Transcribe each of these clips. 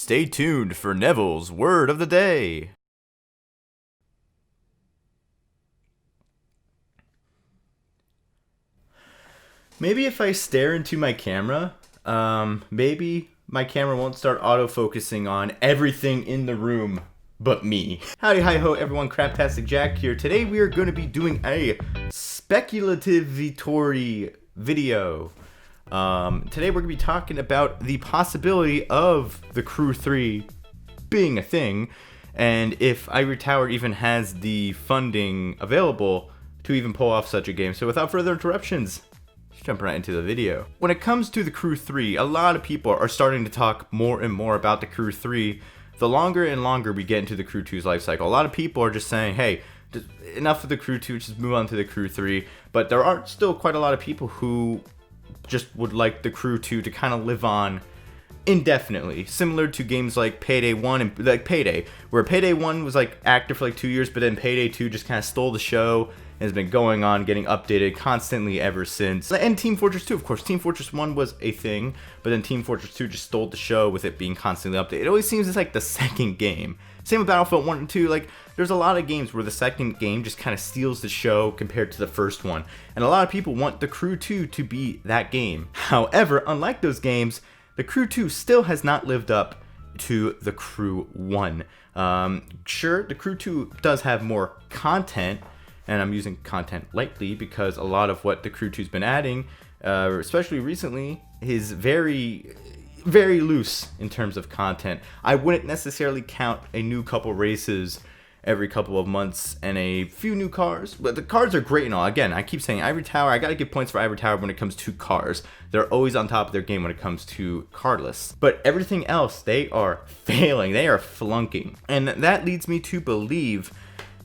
Stay tuned for Neville's Word of the Day. Maybe if I stare into my camera, maybe my camera won't start autofocusing on everything in the room but me. Howdy hi ho everyone, Craptastic Jack here. Today we are going to be doing a speculativatory video. Today we're going to be talking about the possibility of the Crew 3 being a thing, and if Ivory Tower even has the funding available to even pull off such a game. So without further interruptions, let's jump right into the video. When it comes to the Crew 3, a lot of people are starting to talk more and more about the Crew 3 the longer and longer we get into the Crew 2's life cycle. A lot of people are just saying, hey, just enough of the Crew 2, just move on to the Crew 3. But there are still quite a lot of people who just would like the Crew 2 to kind of live on indefinitely, similar to games like Payday 1 and like Payday, where Payday 1 was like active for like 2 years, but then Payday 2 just kind of stole the show and has been going on, getting updated constantly ever since. And Team Fortress 2, of course. Team Fortress 1 was a thing, but then Team Fortress 2 just stole the show with it being constantly updated. It always seems it's like the second game. Same with Battlefield 1 and 2. Like, there's a lot of games where the second game just kind of steals the show compared to the first one. And a lot of people want the Crew 2 to be that game. However, unlike those games, the Crew 2 still has not lived up to the Crew 1. Sure, the Crew 2 does have more content, and I'm using content lightly because a lot of what the Crew 2's been adding, especially recently, is very loose in terms of content. I wouldn't necessarily count a new couple races every couple of months and a few new cars, but the cars are great and all. Again, I keep saying Ivory Tower, I gotta give points for Ivory Tower when it comes to cars. They're always on top of their game when it comes to car lists. But everything else, they are failing, they are flunking. And that leads me to believe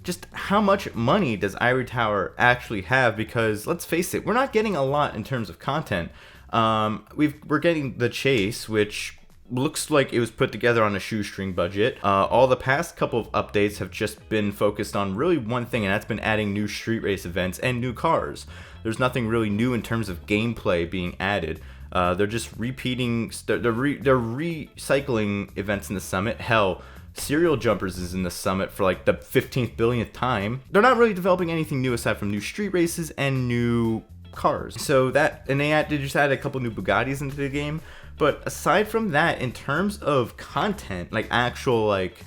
just how much money does Ivory Tower actually have, because let's face it, we're not getting a lot in terms of content. We're getting the chase, which looks like it was put together on a shoestring budget. All the past couple of updates have just been focused on really one thing, and that's been adding new street race events and new cars. There's nothing really new in terms of gameplay being added. They're just repeating, they're recycling events in the summit. Hell, Serial Jumpers is in the summit for like the 15th billionth time. They're not really developing anything new aside from new street races and new cars. So that, and they just added a couple new Bugattis into the game. But aside from that, in terms of content, like actual like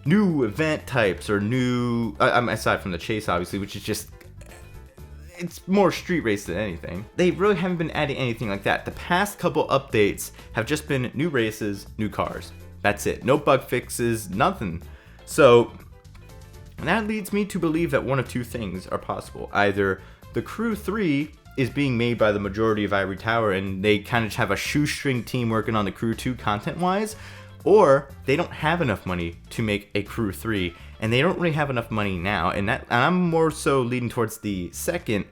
new event types or new, aside from the chase obviously, which is just, it's more street race than anything, they really haven't been adding anything like that. The past couple updates have just been new races, new cars. That's it. No bug fixes, nothing. So that leads me to believe that one of two things are possible. Either the Crew 3 is being made by the majority of Ivory Tower and they kind of have a shoestring team working on the Crew 2 content-wise, or they don't have enough money to make a Crew 3, and they don't really have enough money now. And I'm more so leading towards the second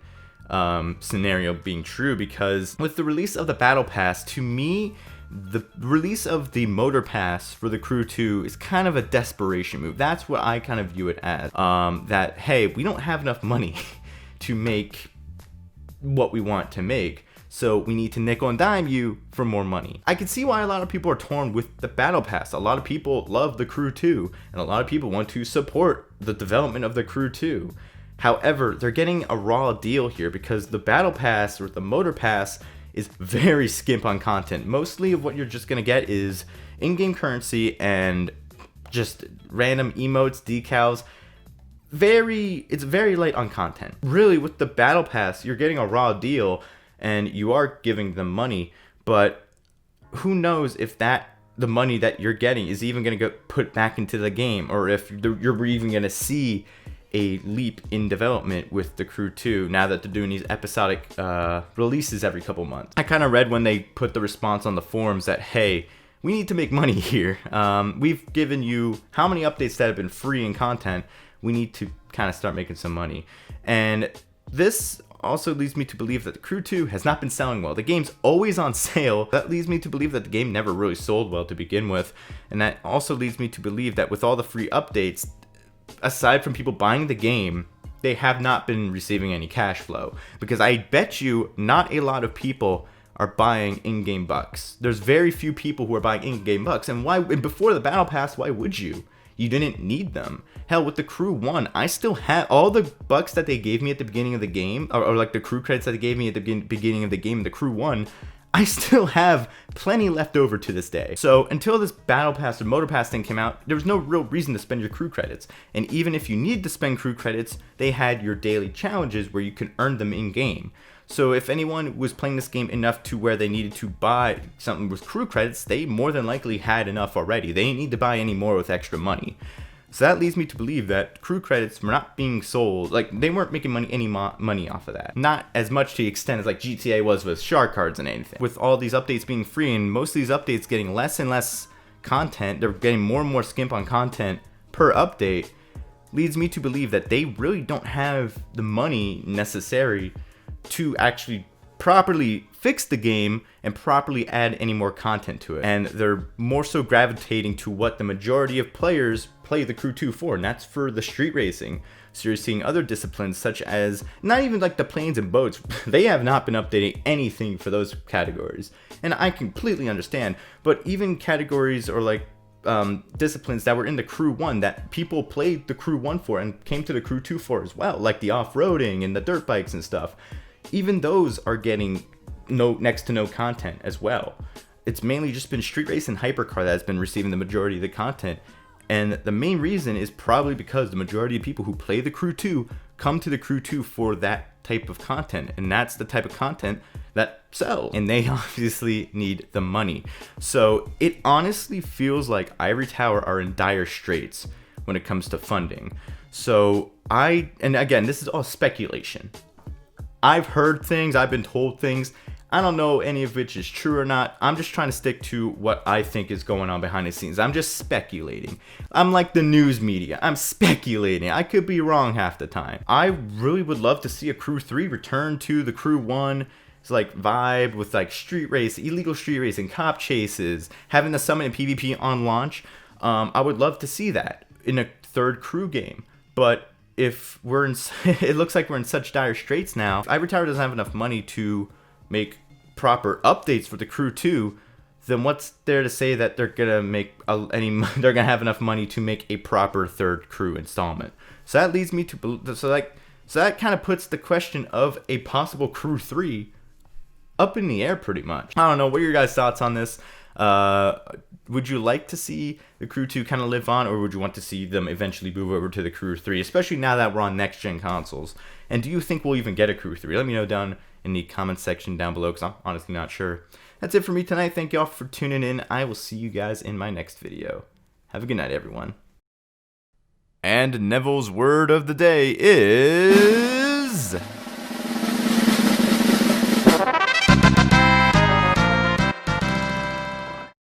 scenario being true, because with the release of the Battle Pass, to me, the release of the Motorpass for the Crew 2 is kind of a desperation move. That's what I kind of view it as. That, hey, we don't have enough money to make what we want to make, so we need to nickel and dime you for more money. I can see why a lot of people are torn with the Battle Pass. A lot of people love the Crew 2, and a lot of people want to support the development of the Crew 2. However, they're getting a raw deal here because the Battle Pass or the Motor Pass is very skimp on content. Mostly of what you're just gonna get is in-game currency and just random emotes, decals. It's very light on content. Really, with the Battle Pass, you're getting a raw deal and you are giving them money, but who knows if the money that you're getting is even gonna get put back into the game, or if you're even gonna see a leap in development with the Crew 2 now that they're doing these episodic releases every couple months. I kind of read when they put the response on the forums that, hey, we need to make money here. We've given you how many updates that have been free in content. We need to kind of start making some money. And this also leads me to believe that the Crew 2 has not been selling well. The game's always on sale. That leads me to believe that the game never really sold well to begin with. And that also leads me to believe that with all the free updates, aside from people buying the game, they have not been receiving any cash flow, because I bet you not a lot of people are buying in-game bucks. There's very few people who are buying in-game bucks, and before the battle pass, why would you? You didn't need them. Hell, with the crew 1, I still had all the bucks that they gave me at the beginning of the game, or like the crew credits that they gave me at the beginning of the game, the crew 1, I still have plenty left over to this day. So until this battle pass or motor pass thing came out, there was no real reason to spend your crew credits. And even if you need to spend crew credits, they had your daily challenges where you can earn them in game. So if anyone was playing this game enough to where they needed to buy something with crew credits, they more than likely had enough already. They didn't need to buy any more with extra money. So that leads me to believe that crew credits were not being sold, like they weren't making any money off of that. Not as much to the extent as like GTA was with shark cards and anything. With all these updates being free and most of these updates getting less and less content, they're getting more and more skimp on content per update, leads me to believe that they really don't have the money necessary to actually properly fix the game and properly add any more content to it. And they're more so gravitating to what the majority of players play the Crew 2 for, and that's for the street racing. So you're seeing other disciplines such as, not even like the planes and boats, they have not been updating anything for those categories. And I completely understand, but even categories or like disciplines that were in the Crew 1 that people played the Crew 1 for and came to the Crew 2 for as well, like the off-roading and the dirt bikes and stuff, even those are getting next to no content as well. It's mainly just been street race and hypercar that's been receiving the majority of the content. And the main reason is probably because the majority of people who play the Crew 2 come to the Crew 2 for that type of content. And that's the type of content that sells. And they obviously need the money. So it honestly feels like Ivory Tower are in dire straits when it comes to funding. So and again, this is all speculation. I've heard things, I've been told things. I don't know any of which is true or not. I'm just trying to stick to what I think is going on behind the scenes. I'm just speculating. I'm like the news media. I'm speculating. I could be wrong half the time. I really would love to see a Crew 3 return to the Crew 1. It's like vibe with like street race, illegal street racing, cop chases, having the summon and PvP on launch. I would love to see that in a third Crew game. But if we're in, it looks like we're in such dire straits now. If Ivory Tower doesn't have enough money to make proper updates for the Crew 2, then what's there to say that they're gonna make they're gonna have enough money to make a proper third Crew installment? So that leads me to so that kind of puts the question of a possible Crew 3 up in the air pretty much. I don't know, what are your guys' thoughts on this? Would you like to see the Crew 2 kind of live on, or would you want to see them eventually move over to the Crew 3, especially now that we're on next-gen consoles? And do you think we'll even get a Crew 3? Let me know down in the comment section down below, because I'm honestly not sure. That's it for me tonight. Thank you all for tuning in. I will see you guys in my next video. Have a good night, everyone. And Neville's word of the day is...